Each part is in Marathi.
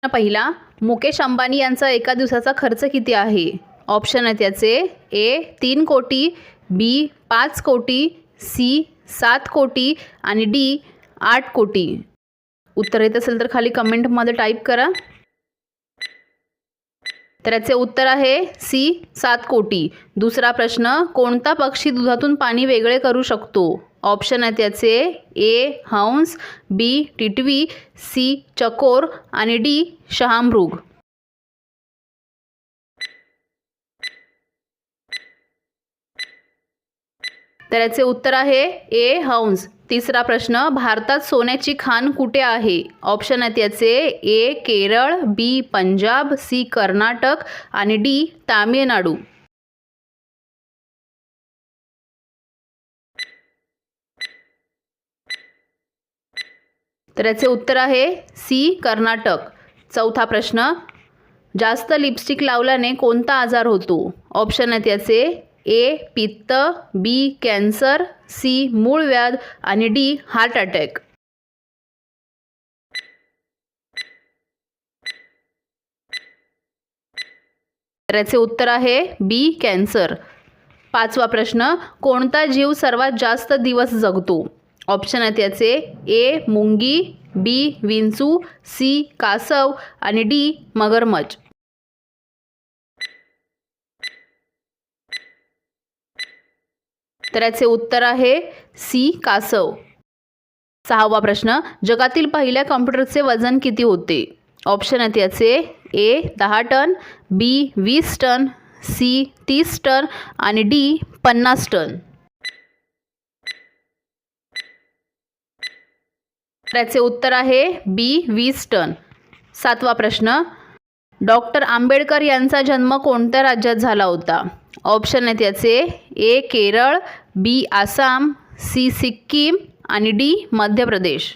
पहिला, मुकेश अंबानी यांचा एका दिवसाचा खर्च किती आहे? ऑप्शन आहेत याचे: ए 3 कोटी, बी 5 कोटी, सी 7 कोटी आणि डी 8 कोटी. उत्तर येत असेल तर खाली कमेंटमध्ये टाईप करा. तर याचे उत्तर आहे सी 7 कोटी. दुसरा प्रश्न, कोणता पक्षी दुधातून पाणी वेगळे करू शकतो? ऑप्शन आहेत याचे: ए हंस, बी टिटवी, सी चकोर आणि डी शहामृग. तर याचे उत्तर आहे ए हंस. तिसरा प्रश्न, भारतात सोन्याची खाण कुठे आहे? ऑप्शन आहेत याचे: ए केरळ, बी पंजाब, सी कर्नाटक आणि डी तामिळनाडू. तर याचे उत्तर आहे सी कर्नाटक. चौथा प्रश्न, जास्त लिपस्टिक लावल्याने कोणता आजार होतो? ऑप्शन आहेत याचे: ए पित्त, बी कॅन्सर, सी मूळव्याध आणि डी हार्ट अटॅक. तर याचे उत्तर आहे बी कॅन्सर. पाचवा प्रश्न, कोणता जीव सर्वात जास्त दिवस जगतो? ऑप्शन आहेत याचे: ए मुंगी, बी विंचू, सी कासव आणि डी मगरमच्छ. तर याचे उत्तर आहे सी कासव. सहावा प्रश्न, जगातील पहिल्या कॉम्प्युटरचे वजन किती होते? ऑप्शन आहेत याचे: ए 10 टन, बी 20 टन, सी 30 टन आणि डी 50 टन. त्याचे उत्तर आहे बी 20 टन. सातवा प्रश्न, डॉक्टर आंबेडकर यांचा जन्म कोणत्या राज्यात झाला होता? ऑप्शन आहेत याचे: ए केरळ, बी आसाम, सी सिक्कीम आणि डी मध्य प्रदेश.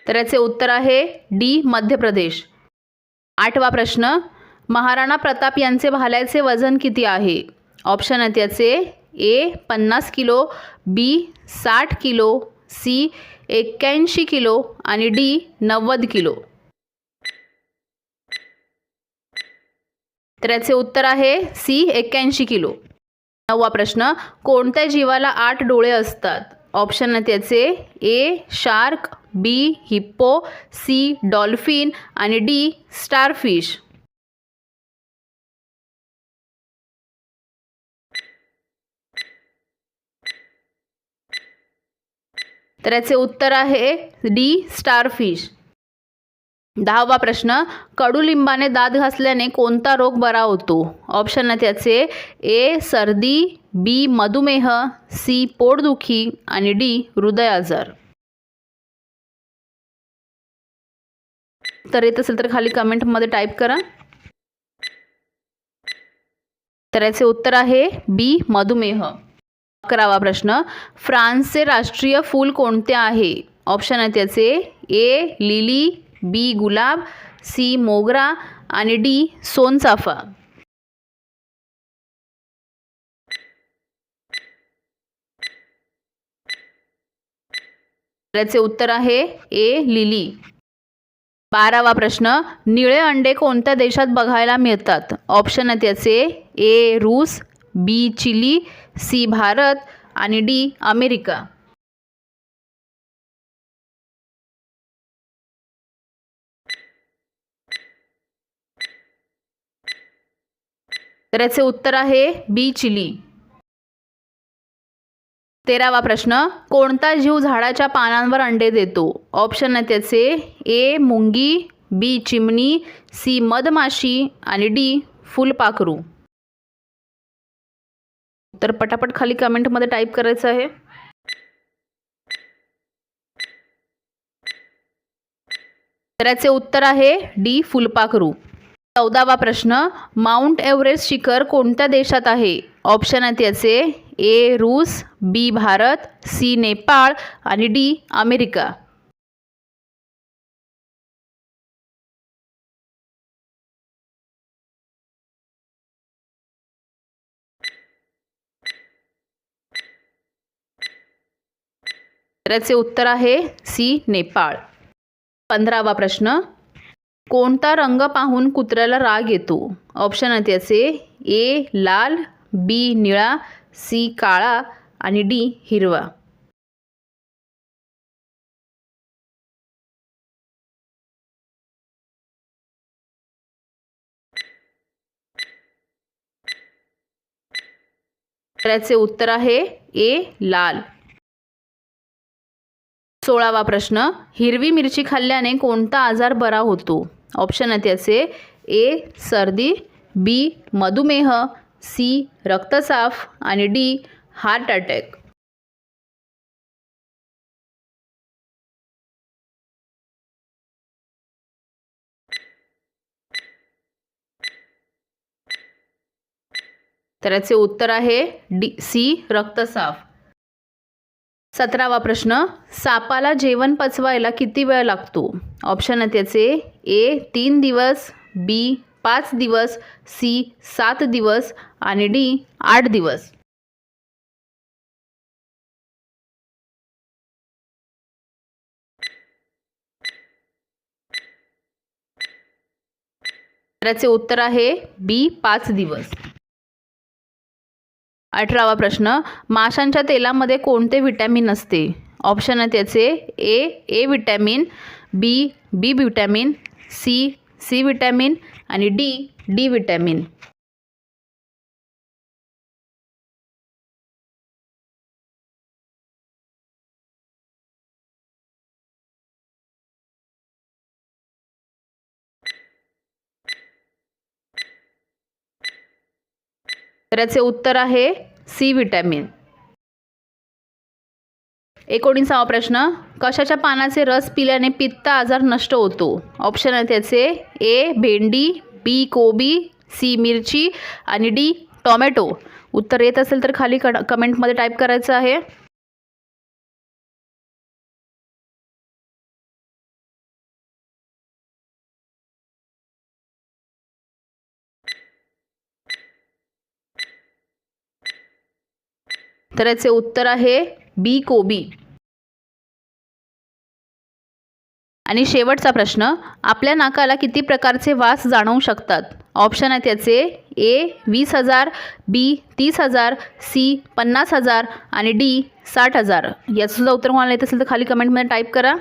तर याचे उत्तर आहे डी मध्य प्रदेश. आठवा प्रश्न, महाराणा प्रताप यांचे भाल्याचे वजन किती आहे? ऑप्शन आहेत याचे: ए 50 किलो, बी 60 किलो, सी 81 किलो आणि डी 90 किलो. तर याचे उत्तर आहे सी 81 किलो. नववा प्रश्न, कोणत्या जीवाला 8 डोळे असतात? ऑप्शन आहेत याचे: ए शार्क, बी हिप्पो, सी डॉल्फिन आणि डी स्टारफिश. तर याचे उत्तर आहे डी स्टारफिश. दहावा प्रश्न, कडुलिंबाने दात घासल्याने कोणता रोग बरा होतो? ऑप्शन आहेत याचे: ए सर्दी, बी मधुमेह, सी पोटदुखी आणि डी हृदय आजार. तर येत असेल तर खाली कमेंटमध्ये टाईप करा. तर याचे उत्तर आहे बी मधुमेह. 11वा प्रश्न, फ्रान्सचे राष्ट्रीय फूल कोणते आहे? ऑप्शन आहेत याचे: ए लिली, बी गुलाब, सी मोगरा आणि डी सोनचाफा. याचे उत्तर आहे ए लिली. 12वा प्रश्न, निळे अंडे कोणत्या देशात बघायला मिळतात? ऑप्शन आहेत याचे: ए रूस, बी चिली, सी भारत आणि डी अमेरिका. तर याचे उत्तर आहे बी चिली. 13वा प्रश्न, कोणता जीव झाडाच्या पानांवर अंडे देतो? ऑप्शन आहेत याचे: ए मुंगी, बी चिमणी, सी मधमाशी आणि डी फुलपाखरू. तर पटापट खाली कमेंटमध्ये टाईप करायचं आहे. तर याचे उत्तर आहे डी फुलपाखरू. 14वा प्रश्न, माउंट एव्हरेस्ट शिखर कोणत्या देशात आहे? ऑप्शन आहेत याचे: ए रूस, बी भारत, सी नेपाळ आणि डी अमेरिका. तर याचे उत्तर आहे सी नेपाळ. 15वा प्रश्न, कोणता रंग पाहून कुत्र्याला राग येतो? ऑप्शन आहेत याचे ए लाल, बी निळा, सी काळा आणि डी हिरवा. तर याचे उत्तर आहे ए लाल. 16वा प्रश्न, हिरवी मिरची खाल्ल्याने कोणता आजार बरा होतो? ऑप्शन आहेत याचे ए सर्दी, बी मधुमेह, सी रक्तसाफ आणि डी हार्ट अटॅक. तर याचे उत्तर आहे डी सी रक्तसाफ. 17वा प्रश्न, सापाला जेवण पचवायला किती वेळ लागतो? ऑप्शन आहेत याचे ए 3 दिवस, बी 5 दिवस, सी 7 दिवस आणि डी 8 दिवस. तर याचे उत्तर आहे बी 5 दिवस. 18वा प्रश्न, माशांच्या तेलामध्ये कोणते विटॅमिन असते? ऑप्शन आहेत याचे A vitamin, B vitamin, C vitamin आणि डी विटॅमिन. तर याचे उत्तर आहे सी विटॅमिन. 19वा प्रश्न, कशाच्या पानाचे रस पिल्याने पित्त आजार नष्ट होतो? ऑप्शन आहेत याचे ए भेंडी, बी कोबी, सी मिरची आणि डी टोमॅटो. उत्तर येत असेल तर खाली कमेंटमध्ये टाईप करायचं आहे. तर याचे उत्तर आहे बी कोबी. आणि शेवटचा प्रश्न, आपल्या नाकाला किती प्रकारचे वास जाणवू शकतात? ऑप्शन आहेत याचे ए 20,000, बी 30,000, सी 50,000 आणि डी 60,000. याचं सुद्धा उत्तर कोणाला येत असेल तर खाली कमेंटमध्ये टाईप करा.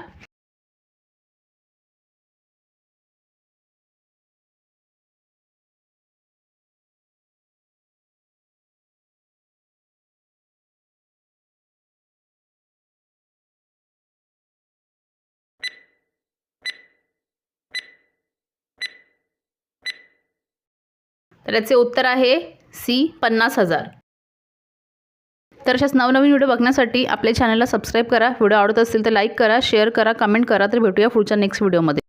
तर याचे उत्तर आहे सी 50,000. तर अशाच नवनवीन व्हिडिओ बघण्यासाठी आपल्या चॅनलला सबस्क्राईब करा. व्हिडिओ आवडत असेल तर लाईक करा, शेअर करा, कमेंट करा. तर भेटूया पुढच्या नेक्स्ट व्हिडिओमध्ये.